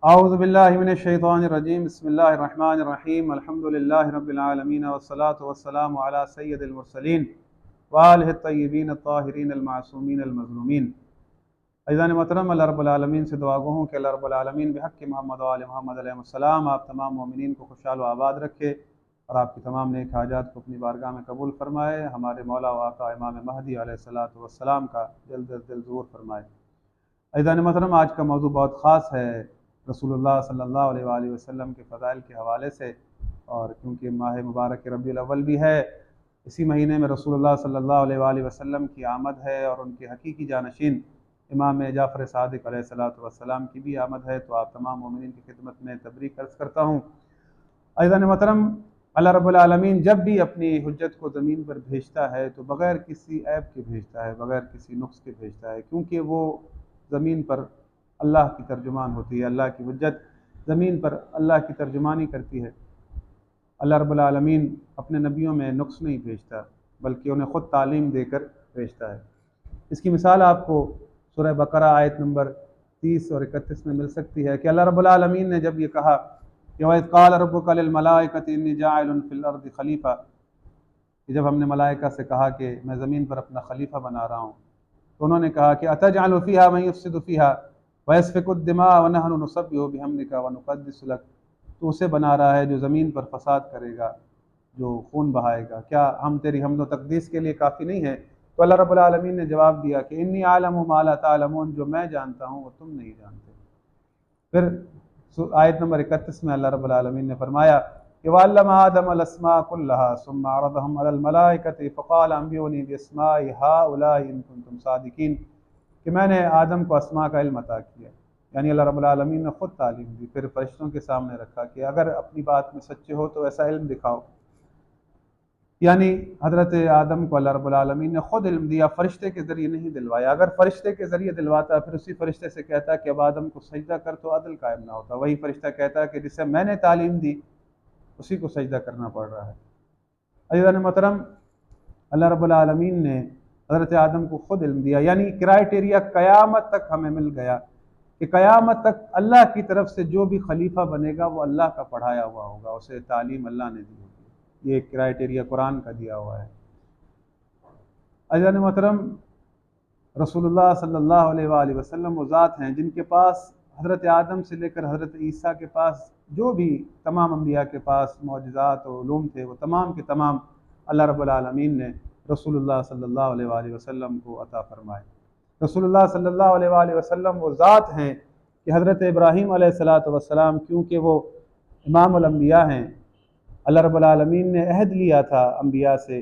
اعوذ باللہ من الشیطان الرجیم بسم اللہ الرحمن الرحیم الحمد للہ رب العالمین والصلاة والسلام علی سید المرسلین وآلہ الطیبین الطاہرین المعصومین المظلومین۔ عزیزان محترم، اللہ رب العالمین سے دعا گو ہوں کہ اللہ رب العالمین بحق محمد و آل محمد علیہ السلام آپ تمام مومنین کو خوشحال و آباد رکھے اور آپ کی تمام نیک حاجات کو اپنی بارگاہ میں قبول فرمائے، ہمارے مولا و آقا امام مہدی علیہ الصلوۃ والسلام کا جلد از جلد ظہور فرمائے۔ عزیزان محترم، آج کا موضوع بہت خاص ہے رسول اللہ صلی اللہ علیہ وآلہ وسلم کے فضائل کے حوالے سے، اور کیونکہ ماہ مبارک ربیع الاول بھی ہے، اسی مہینے میں رسول اللہ صلی اللہ علیہ وآلہ وسلم کی آمد ہے اور ان کے حقیقی جانشین امام جعفر صادق علیہ الصلوۃ والسلام کی بھی آمد ہے، تو آپ تمام مومنین کی خدمت میں تبریک عرض کرتا ہوں۔ عزیزان محترم، اللہ رب العالمین جب بھی اپنی حجت کو زمین پر بھیجتا ہے تو بغیر کسی عیب کے بھیجتا ہے، بغیر کسی نقص کے بھیجتا ہے، کیونکہ وہ زمین پر اللہ کی ترجمان ہوتی ہے، اللہ کی حجت زمین پر اللہ کی ترجمانی کرتی ہے۔ اللہ رب العالمین اپنے نبیوں میں نقص نہیں بھیجتا بلکہ انہیں خود تعلیم دے کر بھیجتا ہے۔ اس کی مثال آپ کو سورہ بقرہ آیت نمبر 30 اور 31 میں مل سکتی ہے کہ اللہ رب العالمین نے جب یہ کہا کہ وَإِذْ قَالَ رَبُّكَ لِلْمَلَائِكَةِ إِنِّي جَاعِلٌ فِي الْأَرْضِ خلیفہ، کہ جب ہم نے ملائکہ سے کہا کہ میں زمین پر اپنا خلیفہ بنا رہا ہوں، تو انہوں نے کہا کہ أَتَجْعَلُ فِيهَا مَن يُفْسِدُ فِيهَا وَيَسْفِكُ الدِّمَاءَ وَنَحْنُ نُسَبِّحُ بِحَمْدِكَ وَنُقَدِّسُ لَكَ، تو اسے بنا رہا ہے جو زمین پر فساد کرے گا، جو خون بہائے گا، کیا ہم تیری حمد و تقدیس کے لیے کافی نہیں ہے؟ تو اللہ رب العالمین نے جواب دیا کہ انی اعلم ما لا تعلمون، جو میں جانتا ہوں وہ تم نہیں جانتے۔ پھر آیت نمبر 31 میں اللہ رب العالمین نے فرمایا کہ وَعَلَّمَ آدَمَ الْأَسْمَاءَ كُلَّهَا ثُمَّ عَرَضَهُمْ عَلَى الْمَلَائِكَةِ فَقَالَ أَنبِئُونِي بِأَسْمَاءِ هَؤُلَاءِ إِن كُنتُمْ صَادِقِينَ، کہ میں نے آدم کو اسماء کا علم عطا کیا، یعنی اللہ رب العالمین نے خود تعلیم دی، پھر فرشتوں کے سامنے رکھا کہ اگر اپنی بات میں سچے ہو تو ایسا علم دکھاؤ۔ یعنی حضرت آدم کو اللہ رب العالمین نے خود علم دیا، فرشتے کے ذریعے نہیں دلوایا۔ اگر فرشتے کے ذریعے دلواتا پھر اسی فرشتے سے کہتا کہ اب آدم کو سجدہ کر تو عدل قائم نہ ہوتا، وہی فرشتہ کہتا کہ جسے میں نے تعلیم دی اسی کو سجدہ کرنا پڑ رہا ہے۔ عزیزان محترم، اللہ رب العالمین نے حضرت آدم کو خود علم دیا، یعنی کرائٹیریا قیامت تک ہمیں مل گیا کہ قیامت تک اللہ کی طرف سے جو بھی خلیفہ بنے گا وہ اللہ کا پڑھایا ہوا ہوگا، اسے تعلیم اللہ نے دی ہوگی، یہ ایک کرائٹیریا قرآن کا دیا ہوا ہے۔ عزیزان محترم، رسول اللہ صلی اللہ علیہ وآلہ وسلم وہ ذات ہیں جن کے پاس حضرت آدم سے لے کر حضرت عیسیٰ کے پاس جو بھی تمام انبیاء کے پاس معجزات و علوم تھے وہ تمام کے تمام اللہ رب العالمین نے رسول اللہ صلی اللہ علیہ وآلہ وسلم کو عطا فرمائے۔ رسول اللہ صلی اللہ علیہ وآلہ وسلم وہ ذات ہیں کہ حضرت ابراہیم علیہ الصلوۃ والسلام کیونکہ وہ امام الانبیاء ہیں، اللہ رب العالمین نے عہد لیا تھا انبیاء سے،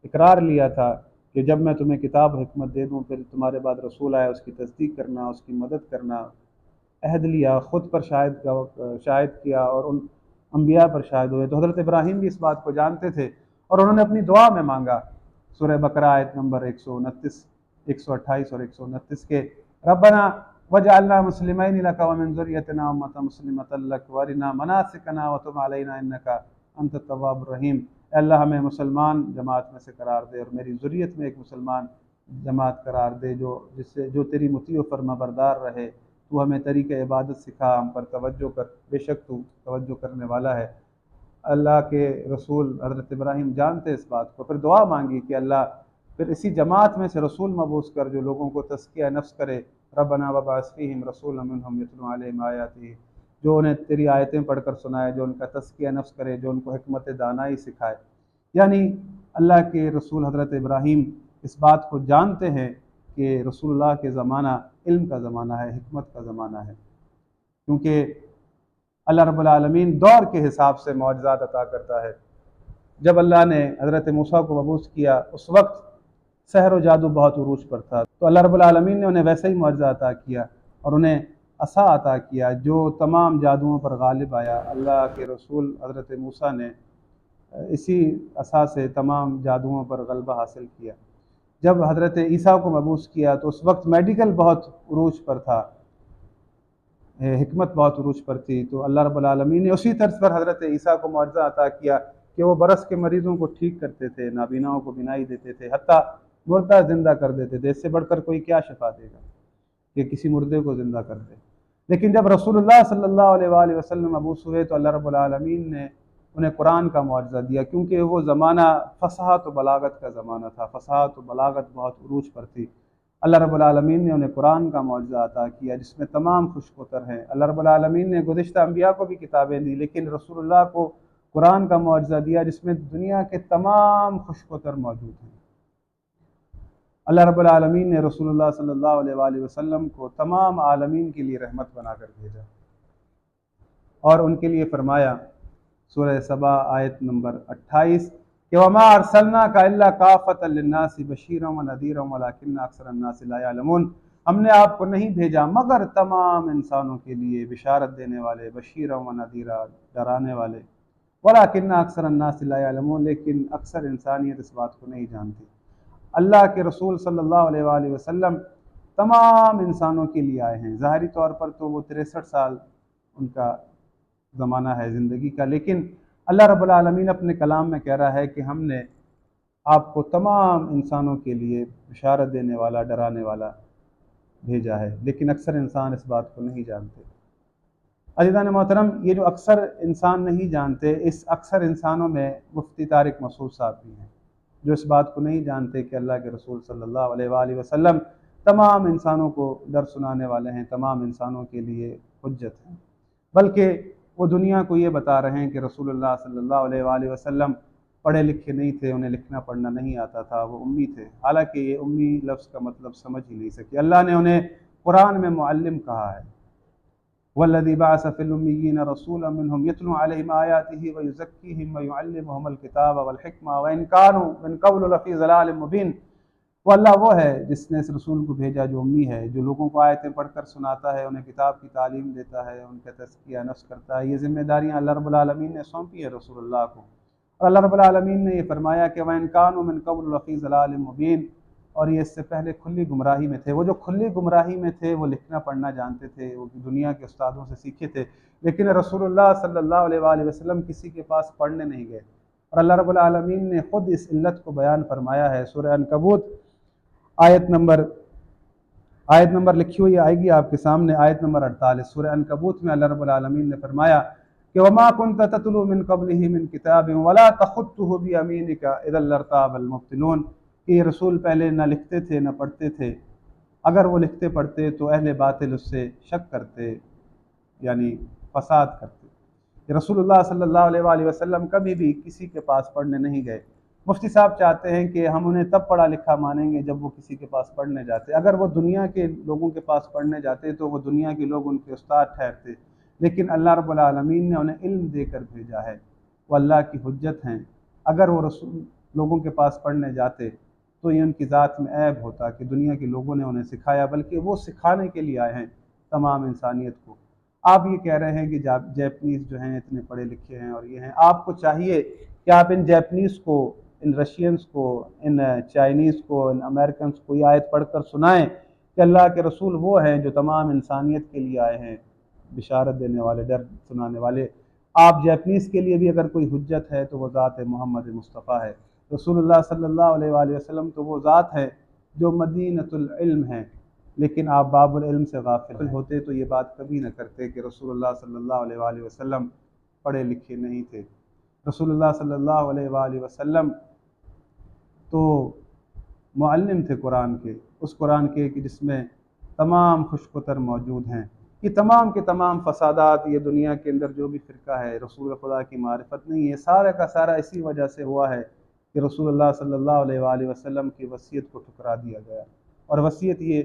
اقرار لیا تھا کہ جب میں تمہیں کتاب و حکمت دے دوں پھر تمہارے بعد رسول آئے اس کی تصدیق کرنا، اس کی مدد کرنا۔ عہد لیا، خود پر شاہد کیا اور ان انبیاء پر شاہد ہوئے۔ تو حضرت ابراہیم بھی اس بات کو جانتے تھے اور انہوں نے اپنی دعا میں مانگا، سورہ بقرہ آیت نمبر 128 اور 129 کے ربنا وجعلنا مسلمین لک ومن ذریتنا امۃ مسلمۃ لک وارنا مناسکنا وتب علینا انک انت التواب الرحیم، اے اللہ ہمیں مسلمان جماعت میں سے قرار دے اور میری ذریت میں ایک مسلمان جماعت قرار دے جو تیری مطیع و فرما بردار رہے، تو ہمیں طریق عبادت سکھا، ہم پر توجہ کر، بے شک تو توجہ کرنے والا ہے۔ اللہ کے رسول حضرت ابراہیم جانتے اس بات کو، پھر دعا مانگی کہ اللہ پھر اسی جماعت میں سے رسول مبعوث کر جو لوگوں کو تزکیہ نفس کرے، ربنا وبعث فیہم رسولا منہم یتلو علیہم آیاتہ، جو انہیں تیری آیتیں پڑھ کر سنائے، جو ان کا تزکیہ نفس کرے، جو ان کو حکمت دانائی سکھائے۔ یعنی اللہ کے رسول حضرت ابراہیم اس بات کو جانتے ہیں کہ رسول اللہ کے زمانہ علم کا زمانہ ہے، حکمت کا زمانہ ہے، کیونکہ اللہ رب العالمین دور کے حساب سے معجزات عطا کرتا ہے۔ جب اللہ نے حضرت موسیٰ کو مبعوث کیا اس وقت سحر و جادو بہت عروج پر تھا، تو اللہ رب العالمین نے انہیں ویسا ہی معجزہ عطا کیا اور انہیں عصا عطا کیا جو تمام جادوؤں پر غالب آیا۔ اللہ کے رسول حضرت موسیٰ نے اسی عصا سے تمام جادوؤں پر غلبہ حاصل کیا۔ جب حضرت عیسیٰ کو مبعوث کیا تو اس وقت میڈیکل بہت عروج پر تھا، حکمت بہت عروج پر تھی، تو اللہ رب العالمین نے اسی طرز پر حضرت عیسیٰ کو معجزہ عطا کیا کہ وہ برس کے مریضوں کو ٹھیک کرتے تھے، نابیناؤں کو بینائی دیتے تھے، حتیٰ مردہ زندہ کر دیتے تھے۔ اس سے بڑھ کر کوئی کیا شفا دے گا کہ کسی مردے کو زندہ کر دے۔ لیکن جب رسول صلی اللہ علیہ وآلہ وسلم مبعوث ہوئے تو اللہ رب العالمین نے انہیں قرآن کا معجزہ دیا، کیونکہ وہ زمانہ فصاحت و بلاغت کا زمانہ تھا، فصاحت و بلاغت بہت عروج پر تھی۔ اللہ رب العالمین نے انہیں قرآن کا معجزہ عطا کیا جس میں تمام خشک وتر ہیں۔ اللہ رب العالمین نے گزشتہ انبیاء کو بھی کتابیں دی، لیکن رسول اللہ کو قرآن کا معجزہ دیا جس میں دنیا کے تمام خشک وتر موجود ہیں۔ اللہ رب العالمین نے رسول اللہ صلی اللہ علیہ وآلہ وسلم کو تمام عالمین کے لیے رحمت بنا کر بھیجا، اور ان کے لیے فرمایا سورہ سبا آیت نمبر 28 کہ وَمَا أَرْسَلْنَاكَ إِلَّا كَافَةً لِلنَّاسِ بَشِيرًا وَنَذِيرًا وَلَكِنَّ أَكْثَرَ النَّاسِ لَا يَعْلَمُونَ۔ ہم نے آپ کو نہیں بھیجا مگر تمام انسانوں کے لیے بشارت دینے والے، بشیرا و نذیرا، ڈرانے والے، وَلَكِنَّ أَكْثَرَ النَّاسِ لَا يَعْلَمُونَ، لیکن اکثر انسانیت اس بات کو نہیں جانتی۔ اللہ کے رسول صلی اللہ علیہ وآلہ وسلم تمام انسانوں کے لیے آئے ہیں۔ ظاہری طور پر تو وہ 63 سال ان کا زمانہ ہے زندگی کا، لیکن اللہ رب العالمین اپنے کلام میں کہہ رہا ہے کہ ہم نے آپ کو تمام انسانوں کے لیے بشارت دینے والا، ڈرانے والا بھیجا ہے، لیکن اکثر انسان اس بات کو نہیں جانتے۔ عزیزان محترم، یہ جو اکثر انسان نہیں جانتے، اس اکثر انسانوں میں مفتی طارق مسعود صاحب بھی ہیں، جو اس بات کو نہیں جانتے کہ اللہ کے رسول صلی اللہ علیہ وآلہ وسلم تمام انسانوں کو ڈر سنانے والے ہیں، تمام انسانوں کے لیے حجت ہیں، بلکہ وہ دنیا کو یہ بتا رہے ہیں کہ رسول اللہ صلی اللہ علیہ وآلہ وسلم پڑھے لکھے نہیں تھے، انہیں لکھنا پڑھنا نہیں آتا تھا، وہ امی تھے، حالانکہ یہ امی لفظ کا مطلب سمجھ ہی نہیں سکے۔ اللہ نے انہیں قرآن میں معلم کہا ہے، وَالَّذِي بَعَثَ فِي الْأُمِّيِّينَ رَسُولًا مِّنْهُمْ يَتْلُو عَلَيْهِمْ آيَاتِهِ وَيُزَكِّيهِمْ وَيُعَلِّمُهُمُ الْكِتَابَ وَالْحِكْمَةَ وَإِنْ كَانُوا مِنْ قَبْلُ لَفِي ضَلَالٍ مُّبِينٍ۔ وہ اللہ وہ ہے جس نے اس رسول کو بھیجا جو امی ہے، جو لوگوں کو آیتیں پڑھ کر سناتا ہے، انہیں کتاب کی تعلیم دیتا ہے، ان کا تزکیہ نفس کرتا ہے۔ یہ ذمہ داریاں اللہ رب العالمین نے سونپی ہے رسول اللہ کو، اور اللہ رب العالمین نے یہ فرمایا کہ وَإِنْ كَانُوا مِنْ قَبْلُ لَفِي ضَلَالٍ مُّبِينٍ، اور یہ اس سے پہلے کھلی گمراہی میں تھے۔ وہ جو کھلی گمراہی میں تھے وہ لکھنا پڑھنا جانتے تھے، وہ دنیا کے استادوں سے سیکھے تھے، لیکن رسول اللہ صلی اللہ علیہ وآلہ وسلم کسی کے پاس پڑھنے نہیں گئے، اور اللہ رب العالمین نے خود اس علت کو بیان فرمایا ہے۔ سورہ عنکبوت آیت نمبر لکھی ہوئی آئے گی آپ کے سامنے، آیت نمبر 48 سورہ عنکبوت میں اللہ رب العالمین نے فرمایا کہ وَمَا كُنْتَ تَتْلُو مِنْ قَبْلِهِ مِنْ كِتَابٍ وَلَا تَخُطُّهُ بِيَمِينِكَ إِذًا لَارْتَابَ الْمُبْطِلُونَ، کہ یہ رسول پہلے نہ لکھتے تھے نہ پڑھتے تھے، اگر وہ لکھتے پڑھتے تو اہل باطل اس سے شک کرتے، یعنی فساد کرتے۔ رسول اللہ صلی اللہ علیہ وآلہ وسلم کبھی بھی کسی کے پاس پڑھنے نہیں گئے۔ مفتی صاحب چاہتے ہیں کہ ہم انہیں تب پڑھا لکھا مانیں گے جب وہ کسی کے پاس پڑھنے جاتے، اگر وہ دنیا کے لوگوں کے پاس پڑھنے جاتے تو وہ دنیا کے لوگ ان کے استاد ٹھہرتے، لیکن اللہ رب العالمین نے انہیں علم دے کر بھیجا ہے، وہ اللہ کی حجت ہیں۔ اگر وہ رسول لوگوں کے پاس پڑھنے جاتے تو یہ ان کی ذات میں عیب ہوتا کہ دنیا کے لوگوں نے انہیں سکھایا، بلکہ وہ سکھانے کے لیے آئے ہیں تمام انسانیت کو۔ آپ یہ کہہ رہے ہیں کہ جیپنیز جو ہیں اتنے پڑھے لکھے ہیں اور یہ ہیں، آپ کو چاہیے کہ آپ ان جیپنیز کو، ان رشینز کو، ان چائنیز کو، ان امریکنز کو یہ آیت پڑھ کر سنائیں کہ اللہ کے رسول وہ ہیں جو تمام انسانیت کے لیے آئے ہیں، بشارت دینے والے، ڈر سنانے والے۔ آپ جیپنیز کے لیے بھی اگر کوئی حجت ہے تو وہ ذات محمد مصطفیٰ ہے۔ رسول اللہ صلی اللہ علیہ وآلہ وسلم تو وہ ذات ہے جو مدینۃ العلم ہے، لیکن آپ باب العلم سے غافل ہوتے تو یہ بات کبھی نہ کرتے کہ رسول اللہ صلی اللہ علیہ وآلہ وسلم پڑھے لکھے نہیں تھے۔ رسول اللہ صلی اللہ علیہ وآلہ وسلم تو معلم تھے قرآن کے، اس قرآن کے کہ جس میں تمام خشک وتر موجود ہیں۔ یہ تمام کے تمام فسادات، یہ دنیا کے اندر جو بھی فرقہ ہے، رسول خدا کی معرفت نہیں ہے، سارا کا سارا اسی وجہ سے ہوا ہے کہ رسول اللہ صلی اللہ علیہ وآلہ وسلم کی وصیت کو ٹھکرا دیا گیا، اور وصیت یہ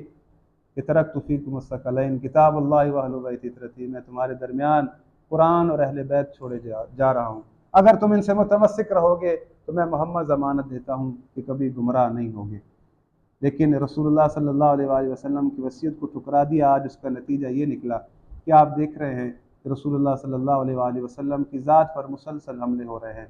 کہ ترکت فیکم الثقلین کتاب اللہ و اہل بیت عترتی، میں تمہارے درمیان قرآن اور اہل بیت چھوڑے جا رہا ہوں، اگر تم ان سے متمسک رہو گے تو میں محمد ضمانت دیتا ہوں کہ کبھی گمراہ نہیں ہوگے۔ لیکن رسول اللہ صلی اللہ علیہ وآلہ وسلم کی وصیت کو ٹھکرا دیا، آج اس کا نتیجہ یہ نکلا کہ آپ دیکھ رہے ہیں کہ رسول اللہ صلی اللہ علیہ وآلہ وسلم کی ذات پر مسلسل حملے ہو رہے ہیں۔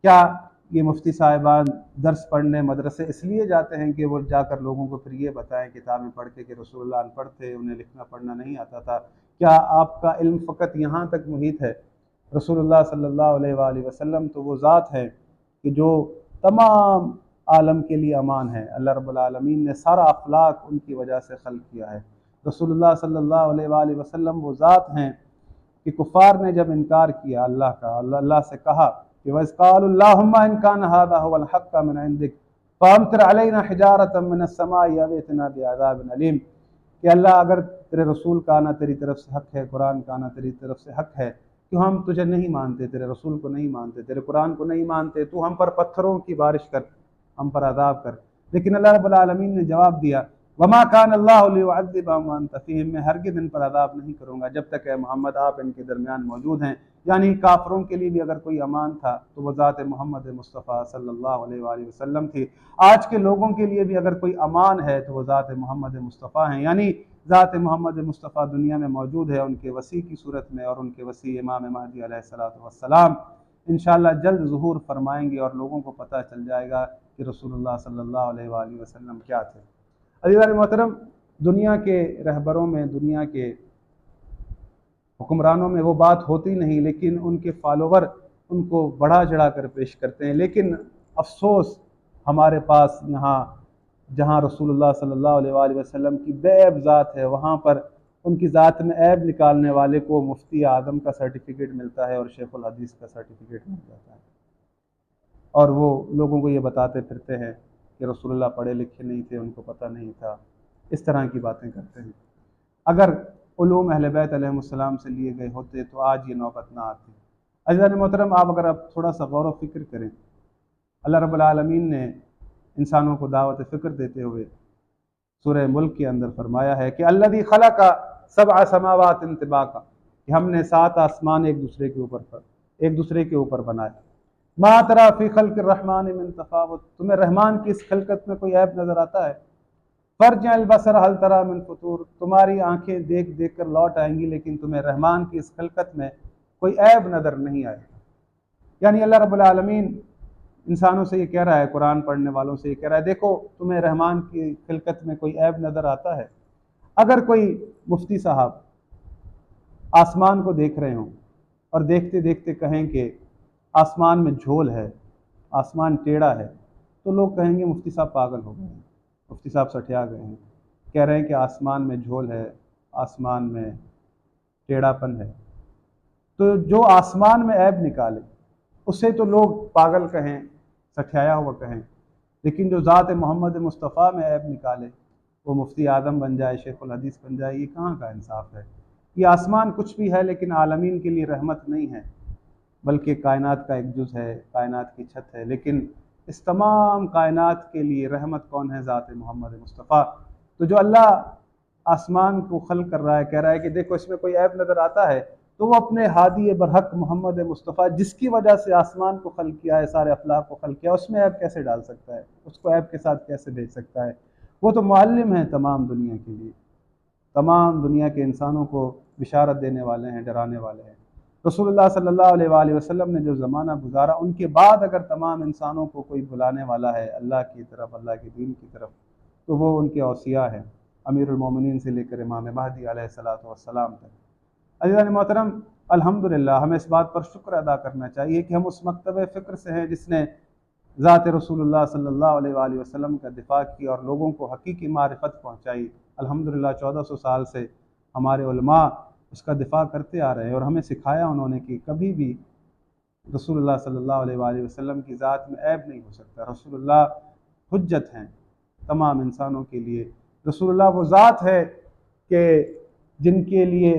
کیا یہ مفتی صاحبان درس پڑھنے مدرسے اس لیے جاتے ہیں کہ وہ جا کر لوگوں کو پھر یہ بتائیں کتابیں پڑھ کے کہ رسول اللہ ان پڑھ تھے، انہیں لکھنا پڑھنا نہیں آتا تھا؟ کیا آپ کا علم فقط یہاں تک محیط ہے؟ رسول اللہ صلی اللہ علیہ وآلہ وسلم تو وہ ذات ہے کہ جو تمام عالم کے لیے امان ہے، اللہ رب العالمین نے سارا اخلاق ان کی وجہ سے خلق کیا ہے۔ رسول اللہ صلی اللہ علیہ وآلہ وسلم وہ ذات ہیں کہ کفار نے جب انکار کیا اللہ کا، اللہ سے کہا کہ وَإِذْ قَالُوا اللَّهُمَّ إِنْ كَانَ هَذَا هُوَ الْحَقَّ مِنْ عِنْدِكَ فَأَمْطِرْ عَلَيْنَا حِجَارَةً مِنَ السَّمَاءِ أَوْ ائْتِنَا بِعَذَابٍ أَلِيمٍ کہ اللہ اگر تیرے رسول کا آنا تیری طرف سے حق ہے، قرآن کا آنا تیری طرف سے حق ہے، تو ہم تجھے نہیں مانتے، تیرے رسول کو نہیں مانتے، تیرے قرآن کو نہیں مانتے، تو ہم پر پتھروں کی بارش کر، ہم پر عذاب کر۔ لیکن اللہ رب العالمین نے جواب دیا وما کان اللہ لیعذبہم وانت فیہم، میں ہرگز ان پر عذاب نہیں کروں گا جب تک اے محمد آپ ان کے درمیان موجود ہیں۔ یعنی کافروں کے لیے بھی اگر کوئی امان تھا تو وہ ذات محمد مصطفیٰ صلی اللہ علیہ وآلہ وسلم تھی۔ آج کے لوگوں کے لیے بھی اگر کوئی امان ہے تو وہ ذات محمد مصطفیٰ ہیں، یعنی ذات محمد مصطفیٰ دنیا میں موجود ہے ان کے وسیع کی صورت میں، اور ان کے وسیع امام مہدی علیہ السلام انشاءاللہ جلد ظہور فرمائیں گے، اور لوگوں کو پتہ چل جائے گا کہ رسول اللہ صلی اللہ علیہ وآلہ وسلم کیا تھے۔ عزیزان محترم، دنیا کے رہبروں میں، دنیا کے حکمرانوں میں وہ بات ہوتی نہیں، لیکن ان کے فالوور ان کو بڑھا چڑھا کر پیش کرتے ہیں۔ لیکن افسوس ہمارے پاس یہاں جہاں رسول اللہ صلی اللہ علیہ وآلہ وسلم کی بے عیب ذات ہے، وہاں پر ان کی ذات میں عیب نکالنے والے کو مفتی اعظم کا سرٹیفکیٹ ملتا ہے اور شیخ الحدیث کا سرٹیفکیٹ مل جاتا ہے، اور وہ لوگوں کو یہ بتاتے پھرتے ہیں کہ رسول اللہ پڑھے لکھے نہیں تھے، ان کو پتہ نہیں تھا، اس طرح کی باتیں کرتے ہیں۔ اگر علوم اہل بیت علیہ السلام سے لیے گئے ہوتے تو آج یہ نوبت نہ آتی۔ عزیزان محترم، آپ اگر آپ تھوڑا سا غور و فکر کریں، اللہ رب العالمین نے انسانوں کو دعوت فکر دیتے ہوئے سورہ ملک کے اندر فرمایا ہے کہ الذی خلق سبع سماوات طباقا، کہ ہم نے 7 آسمان ایک دوسرے کے اوپر بنائے۔ ما تری فی خلق الرحمن من تفاوت، تمہیں رحمان کی اس خلقت میں کوئی عیب نظر آتا ہے؟ فرجع البصر هل تری من فطور، تمہاری آنکھیں دیکھ دیکھ کر لوٹ آئیں گی لیکن تمہیں رحمان کی اس خلقت میں کوئی عیب نظر نہیں آئے۔ یعنی اللہ رب العالمین انسانوں سے یہ کہہ رہا ہے، قرآن پڑھنے والوں سے یہ کہہ رہا ہے، دیکھو تمہیں رحمان کی خلقت میں کوئی عیب نظر آتا ہے؟ اگر کوئی مفتی صاحب آسمان کو دیکھ رہے ہوں اور دیکھتے دیکھتے کہیں کہ آسمان میں جھول ہے، آسمان ٹیڑھا ہے، تو لوگ کہیں گے مفتی صاحب پاگل ہو گئے ہیں، مفتی صاحب سٹھیا گئے ہیں، کہہ رہے ہیں کہ آسمان میں جھول ہے، آسمان میں ٹیڑھا پن ہے۔ تو جو آسمان میں عیب نکالے اسے تو لوگ پاگل کہیں، سٹھیایا ہوا کہیں، لیکن جو ذات محمد مصطفیٰ میں عیب نکالے وہ مفتی اعظم بن جائے، شیخ الحدیث بن جائے، یہ کہاں کا انصاف ہے؟ یہ آسمان کچھ بھی ہے لیکن عالمین کے لیے رحمت نہیں ہے، بلکہ کائنات کا ایک جز ہے، کائنات کی چھت ہے، لیکن اس تمام کائنات کے لیے رحمت کون ہے؟ ذات محمد مصطفیٰ۔ تو جو اللہ آسمان کو خلق کر رہا ہے، کہہ رہا ہے کہ دیکھو اس میں کوئی عیب نظر آتا ہے، تو وہ اپنے ہادی برحق محمد مصطفیٰ جس کی وجہ سے آسمان کو خلق کیا ہے، سارے افلاق کو خلق کیا، اس میں عیب کیسے ڈال سکتا ہے؟ اس کو عیب کے ساتھ کیسے بھیج سکتا ہے؟ وہ تو معلم ہے تمام دنیا کے لیے، تمام دنیا کے انسانوں کو بشارت دینے والے ہیں، ڈرانے والے ہیں۔ رسول اللہ صلی اللہ علیہ وآلہ وسلم نے جو زمانہ گزارا، ان کے بعد اگر تمام انسانوں کو کوئی بلانے والا ہے اللہ کی طرف، اللہ کے دین کی طرف، تو وہ ان کے اوصیاء ہیں، امیر المومنین سے لے کر امام مہدی علیہ السلام تک۔ عزیزان محترم، الحمدللہ ہمیں اس بات پر شکر ادا کرنا چاہیے کہ ہم اس مکتب فکر سے ہیں جس نے ذات رسول اللہ صلی اللہ علیہ وآلہ وسلم کا دفاع کیا اور لوگوں کو حقیقی معرفت پہنچائی۔ الحمدللہ 1400 سال سے ہمارے علماء اس کا دفاع کرتے آ رہے ہیں، اور ہمیں سکھایا انہوں نے کہ کبھی بھی رسول اللہ صلی اللہ علیہ وآلہ وسلم کی ذات میں عیب نہیں ہو سکتا۔ رسول اللہ حجت ہیں تمام انسانوں کے لیے۔ رسول اللہ وہ ذات ہے کہ جن کے لیے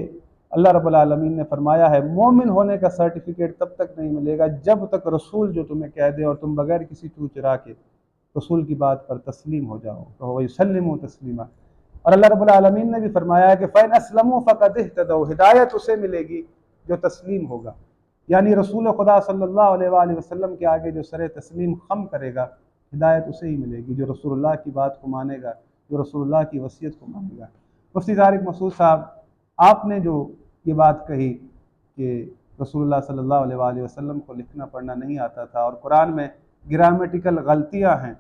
اللہ رب العالمین نے فرمایا ہے مومن ہونے کا سرٹیفکیٹ تب تک نہیں ملے گا جب تک رسول جو تمہیں کہہ دے اور تم بغیر کسی چو چرا کے رسول کی بات پر تسلیم ہو جاؤ، تو وَيُسَلِّمُوا تسلیما۔ اور اللہ رب العالمین نے بھی فرمایا ہے کہ فَإِنْ أَسْلَمُوا فَقَدِ اهْتَدَوْا، ہدایت اسے ملے گی جو تسلیم ہوگا، یعنی رسول خدا صلی اللہ علیہ وآلہ وسلم کے آگے جو سر تسلیم خم کرے گا، ہدایت اسے ہی ملے گی جو رسول اللہ کی بات کو مانے گا، جو رسول اللہ کی وصیت کو مانے گا۔ مفتی طارق مسعود صاحب، آپ نے جو یہ بات کہی کہ رسول اللہ صلی اللہ علیہ وآلہ وسلم کو لکھنا پڑھنا نہیں آتا تھا اور قرآن میں گرامیٹیکل غلطیاں ہیں،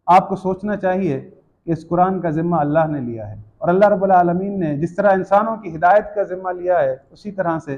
آپ کو سوچنا چاہیے کہ اس قرآن کا ذمہ اللہ نے لیا ہے، اور اللہ رب العالمین نے جس طرح انسانوں کی ہدایت کا ذمہ لیا ہے اسی طرح سے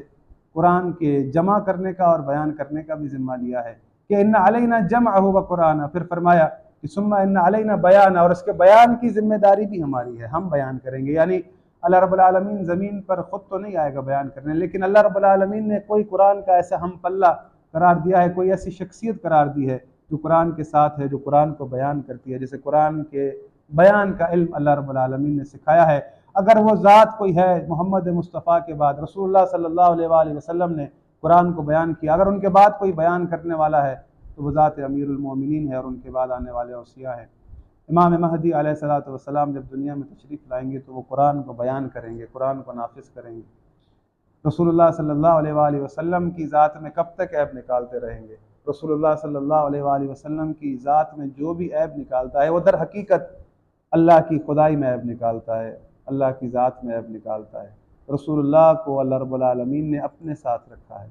قرآن کے جمع کرنے کا اور بیان کرنے کا بھی ذمہ لیا ہے کہ ان علینا جمعہ و قرآن۔ پھر فرمایا کہ ثم ان علینا بیان، اور اس کے بیان کی ذمہ داری بھی ہماری ہے، ہم بیان کریں گے۔ یعنی اللہ رب العالمین زمین پر خود تو نہیں آئے گا بیان کرنے، لیکن اللہ رب العالمین نے کوئی قرآن کا ایسا ہم پلہ قرار دیا ہے، کوئی ایسی شخصیت قرار دی ہے جو قرآن کے ساتھ ہے، جو قرآن کو بیان کرتی ہے، جیسے قرآن کے بیان کا علم اللہ رب العالمین نے سکھایا ہے۔ اگر وہ ذات کوئی ہے محمد مصطفیٰ کے بعد، رسول اللہ صلی اللہ علیہ وآلہ وسلم نے قرآن کو بیان کیا، اگر ان کے بعد کوئی بیان کرنے والا ہے تو وہ ذات امیر المومنین ہے، اور ان کے بعد آنے والے اوصیاء ہیں۔ امام مہدی علیہ الصلوۃ والسلام جب دنیا میں تشریف لائیں گے تو وہ قرآن کو بیان کریں گے، قرآن کو نافذ کریں گے۔ رسول اللہ صلی اللہ علیہ وآلہ وسلم کی ذات میں کب تک عیب نکالتے رہیں گے؟ رسول اللہ صلی اللہ علیہ وآلہ وسلم کی ذات میں جو بھی عیب نکالتا ہے وہ در حقیقت اللہ کی خدائی میں عیب نکالتا ہے، اللہ کی ذات میں عیب نکالتا ہے۔ رسول اللہ کو اللہ رب العالمین نے اپنے ساتھ رکھا ہے،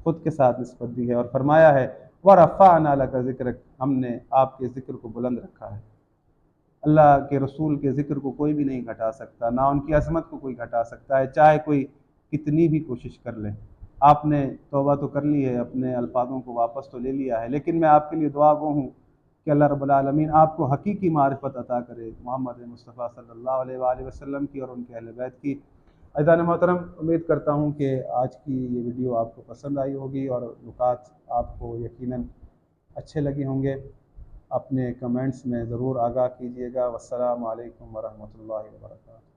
خود کے ساتھ نسبت دی ہے، اور فرمایا ہے وَرَفَعْنَا لَكَ ذِكْرَكَ، ہم نے آپ کے ذکر کو بلند رکھا ہے۔ اللہ کے رسول کے ذکر کو کوئی بھی نہیں گھٹا سکتا، نہ ان کی عظمت کو کوئی گھٹا سکتا ہے، چاہے کوئی کتنی بھی کوشش کر لے۔ آپ نے توبہ تو کر لی ہے، اپنے الفاظوں کو واپس تو لے لیا ہے، لیکن میں آپ کے لیے دعا گو ہوں کہ اللہ رب العالمین آپ کو حقیقی معرفت عطا کرے محمد مصطفیٰ صلی اللہ علیہ وآلہ وسلم کی اور ان کے اہل بیت کی۔ عزیزان محترم، امید کرتا ہوں کہ آج کی یہ ویڈیو آپ کو پسند آئی ہوگی اور نکات آپ کو یقیناً اچھے لگے ہوں گے۔ اپنے کمنٹس میں ضرور آگاہ کیجیے گا۔ والسلام علیکم ورحمۃ اللہ وبرکاتہ۔